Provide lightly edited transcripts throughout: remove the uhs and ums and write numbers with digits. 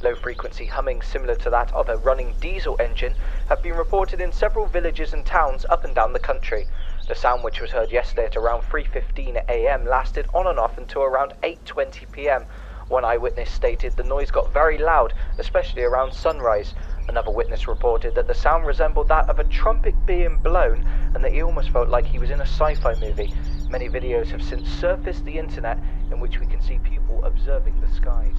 Low-frequency humming similar to that of a running diesel engine have been reported in several villages and towns up and down the country. The sound, which was heard yesterday at around 3:15 AM, lasted on and off until around 8:20 PM. One eyewitness stated the noise got very loud, especially around sunrise. Another witness reported that the sound resembled that of a trumpet being blown and that he almost felt like he was in a sci-fi movie. Many videos have since surfaced the internet in which we can see people observing the skies.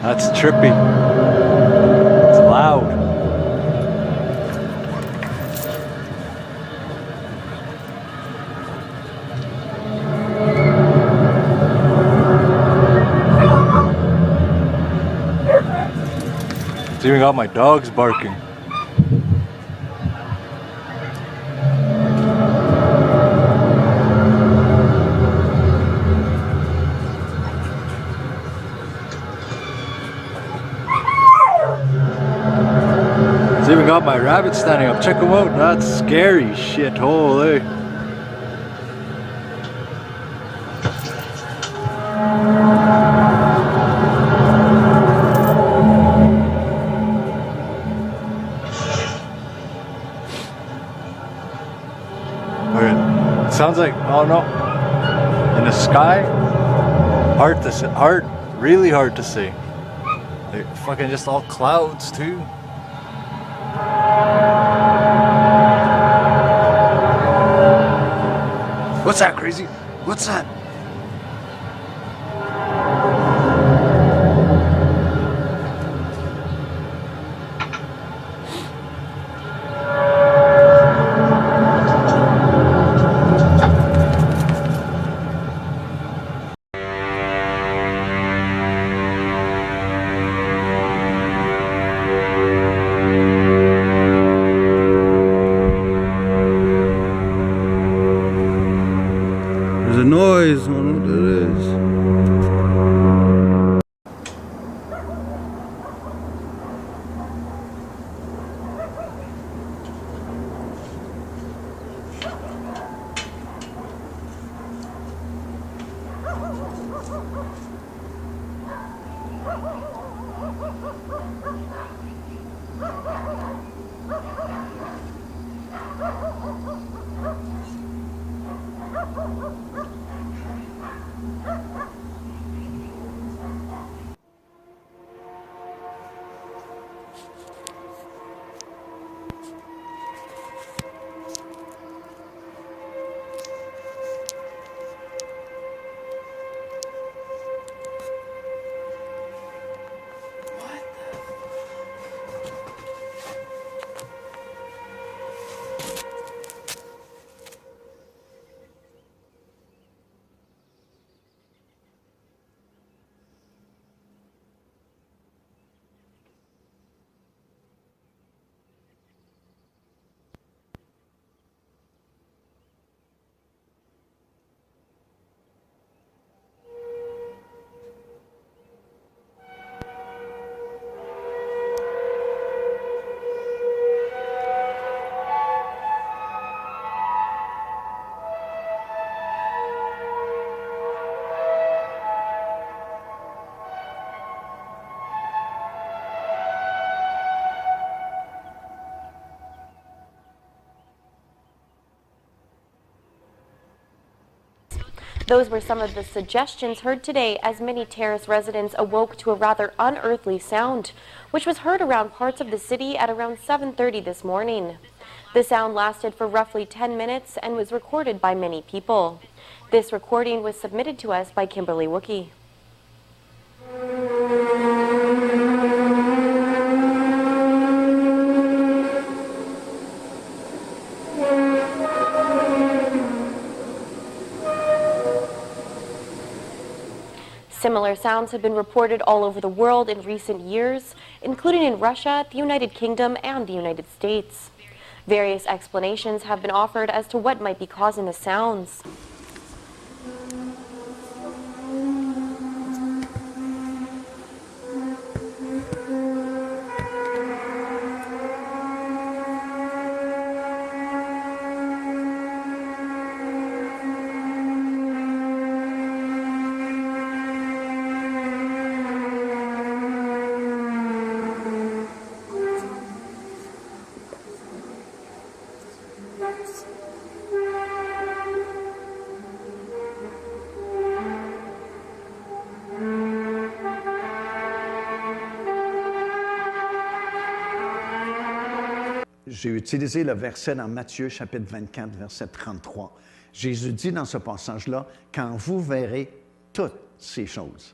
That's trippy. It's loud. It's even got my dogs barking. It's even got my rabbit standing up. Check them out. That's scary shit. Holy. Okay. It sounds like, oh no. In the sky, hard to see. Really hard to see. They're fucking just all clouds too. What's that, crazy? What's that? There's a noise, I don't know what that is. Those were some of the suggestions heard today as many Terrace residents awoke to a rather unearthly sound, which was heard around parts of the city at around 7:30 this morning. The sound lasted for roughly 10 minutes and was recorded by many people. This recording was submitted to us by Kimberly Wookie. Similar sounds have been reported all over the world in recent years, including in Russia, the United Kingdom, and the United States. Various explanations have been offered as to what might be causing the sounds. J'ai utilisé le verset dans Matthieu chapitre 24, verset 33. Jésus dit dans ce passage-là, « Quand vous verrez toutes ces choses,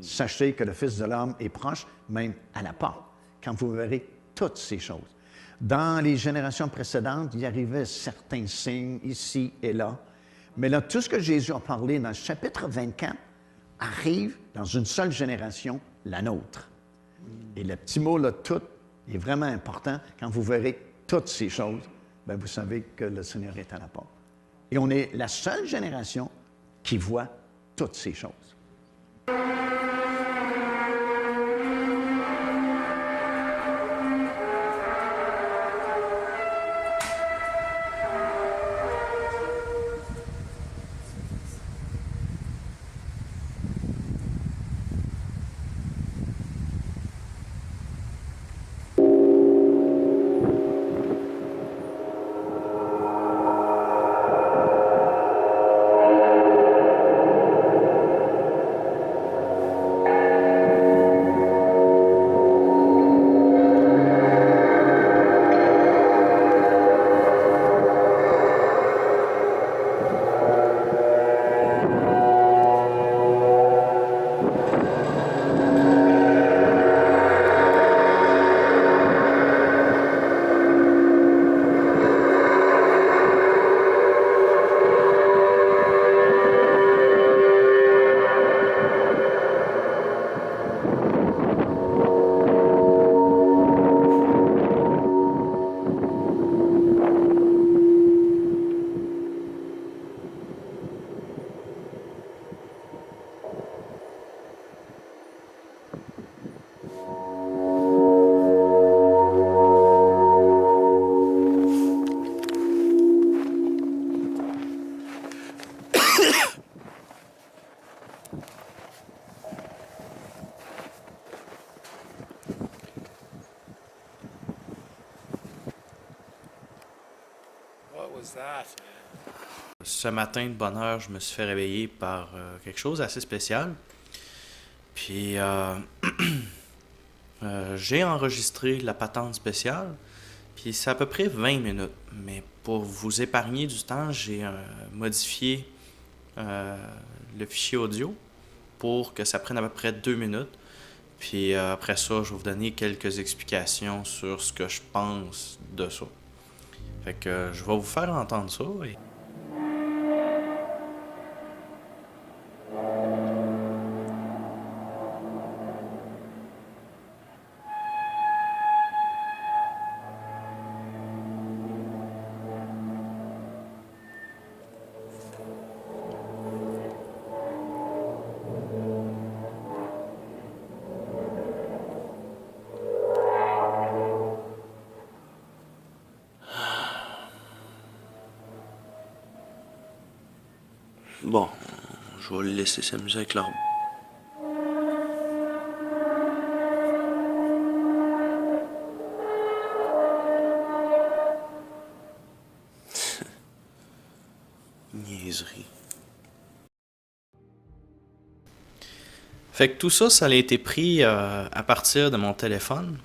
sachez que le Fils de l'homme est proche, même à la porte. Quand vous verrez toutes ces choses. » Dans les générations précédentes, il y arrivait certains signes ici et là. Mais là, tout ce que Jésus a parlé dans le chapitre 24 arrive dans une seule génération, la nôtre. Et le petit mot là, « tout », est vraiment important. Quand vous verrez toutes ces choses, bien, vous savez que le Seigneur est à la porte. Et on est la seule génération qui voit toutes ces choses. Ce matin de bonne heure, je me suis fait réveiller par quelque chose d'assez spécial. Puis j'ai enregistré la patente spéciale. Puis c'est à peu près 20 minutes. Mais pour vous épargner du temps, j'ai modifié le fichier audio pour que ça prenne à peu près 2 minutes. Puis après ça, je vais vous donner quelques explications sur ce que je pense de ça. Fait que je vais vous faire entendre ça. Et... Bon, je vais le laisser s'amuser avec leur... Niaiserie. Fait que tout ça, ça a été pris à partir de mon téléphone.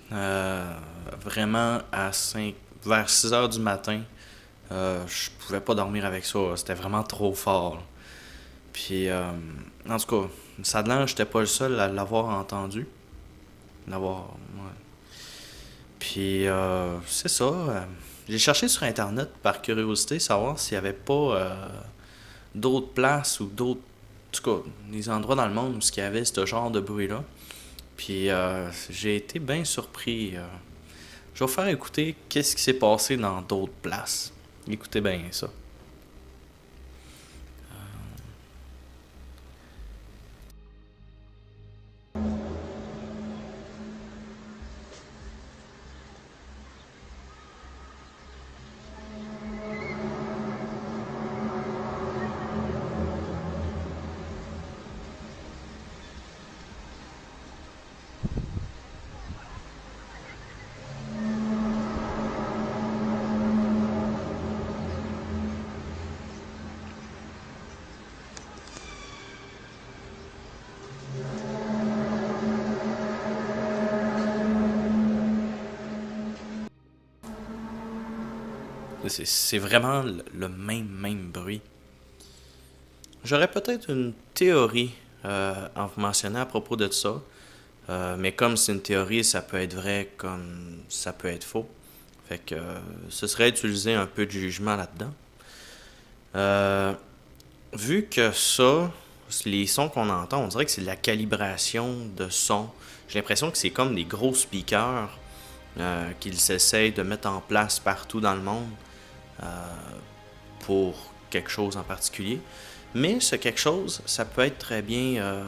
Vraiment vers 6 heures du matin. Je pouvais pas dormir avec ça, c'était vraiment trop fort. Puis, en tout cas, ça de l'air, j'étais pas le seul à l'avoir entendu. Ouais. Puis, c'est ça. J'ai cherché sur Internet par curiosité, savoir s'il y avait pas d'autres places ou d'autres, en tout cas, des endroits dans le monde où il y avait ce genre de bruit-là. Puis, j'ai été bien surpris. Je vais vous faire écouter qu'est-ce qui s'est passé dans d'autres places. Écoutez bien ça. C'est vraiment le même bruit. J'aurais peut-être une théorie en vous mentionnant à propos de ça. Mais comme c'est une théorie, ça peut être vrai comme ça peut être faux. Fait que ce serait utiliser un peu de jugement là-dedans. Vu que ça, les sons qu'on entend, on dirait que c'est de la calibration de son. J'ai l'impression que c'est comme des gros speakers qu'ils essayent de mettre en place partout dans le monde. Pour quelque chose en particulier. Mais ce quelque chose, ça peut être très bien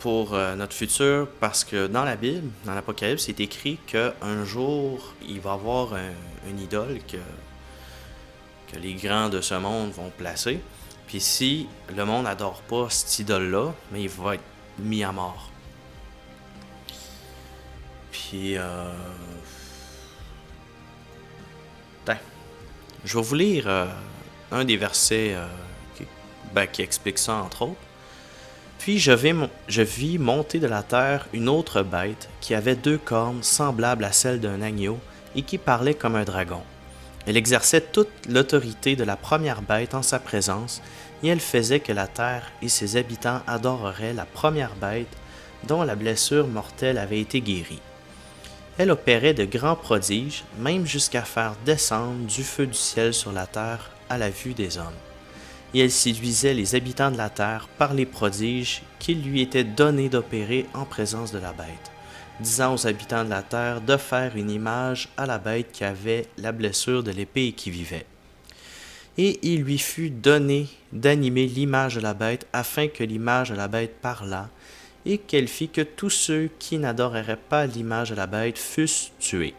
pour notre futur, parce que dans la Bible, dans l'Apocalypse, c'est écrit qu'un jour, il va y avoir une idole que les grands de ce monde vont placer. Puis si le monde n'adore pas cette idole-là, mais il va être mis à mort. Puis... je vais vous lire un des versets qui explique ça, entre autres. Puis je vis monter de la terre une autre bête qui avait 2 cornes semblables à celles d'un agneau et qui parlait comme un dragon. Elle exerçait toute l'autorité de la première bête en sa présence, et elle faisait que la terre et ses habitants adoreraient la première bête dont la blessure mortelle avait été guérie. Elle opérait de grands prodiges, même jusqu'à faire descendre du feu du ciel sur la terre à la vue des hommes. Et elle séduisait les habitants de la terre par les prodiges qu'il lui était donné d'opérer en présence de la bête, disant aux habitants de la terre de faire une image à la bête qui avait la blessure de l'épée et qui vivait. Et il lui fut donné d'animer l'image de la bête afin que l'image de la bête parlât, et qu'elle fit que tous ceux qui n'adoreraient pas l'image de la bête fussent tués.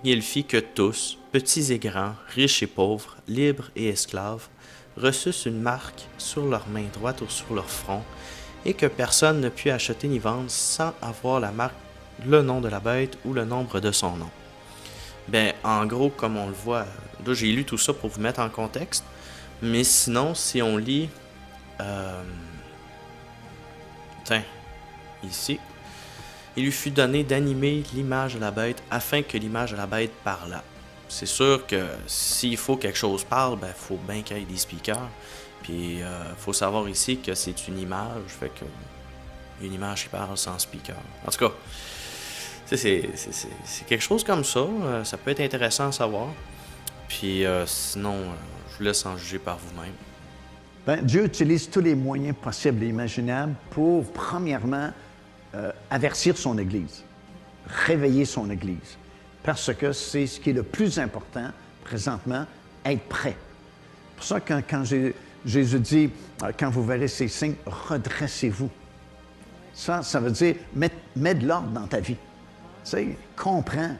Et elle fit que tous, petits et grands, riches et pauvres, libres et esclaves, reçussent une marque sur leur main droite ou sur leur front, et que personne ne put acheter ni vendre sans avoir la marque, le nom de la bête ou le nombre de son nom. Ben, en gros, comme on le voit, là j'ai lu tout ça pour vous mettre en contexte, mais sinon, si on lit... ici. Il lui fut donné d'animer l'image de la bête afin que l'image de la bête parlât. C'est sûr que s'il faut que quelque chose parle, ben faut bien qu'il y ait des speakers. Puis faut savoir ici que c'est une image, fait que une image qui parle sans speaker. En tout cas, c'est quelque chose comme ça. Ça peut être intéressant à savoir. Puis sinon, je vous laisse en juger par vous-même. Ben, Dieu utilise tous les moyens possibles et imaginables pour, premièrement, avertir son Église, réveiller son Église, parce que c'est ce qui est le plus important présentement, être prêt. C'est pour ça que quand Jésus dit, quand vous verrez ces signes, redressez-vous. Ça veut dire, mets de l'ordre dans ta vie. Tu sais, comprends,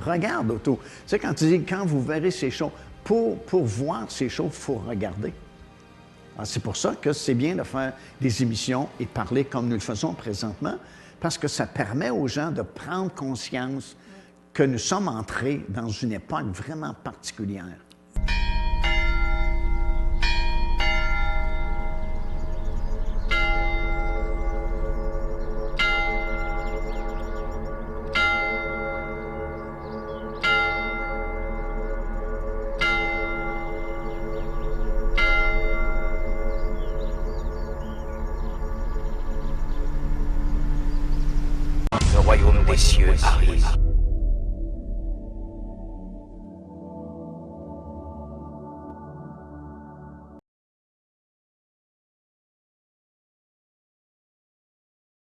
regarde autour. Tu sais, quand tu dis, quand vous verrez ces choses, pour voir ces choses, il faut regarder. Alors, c'est pour ça que c'est bien de faire des émissions et parler comme nous le faisons présentement, parce que ça permet aux gens de prendre conscience que nous sommes entrés dans une époque vraiment particulière. Le royaume des cieux arrive.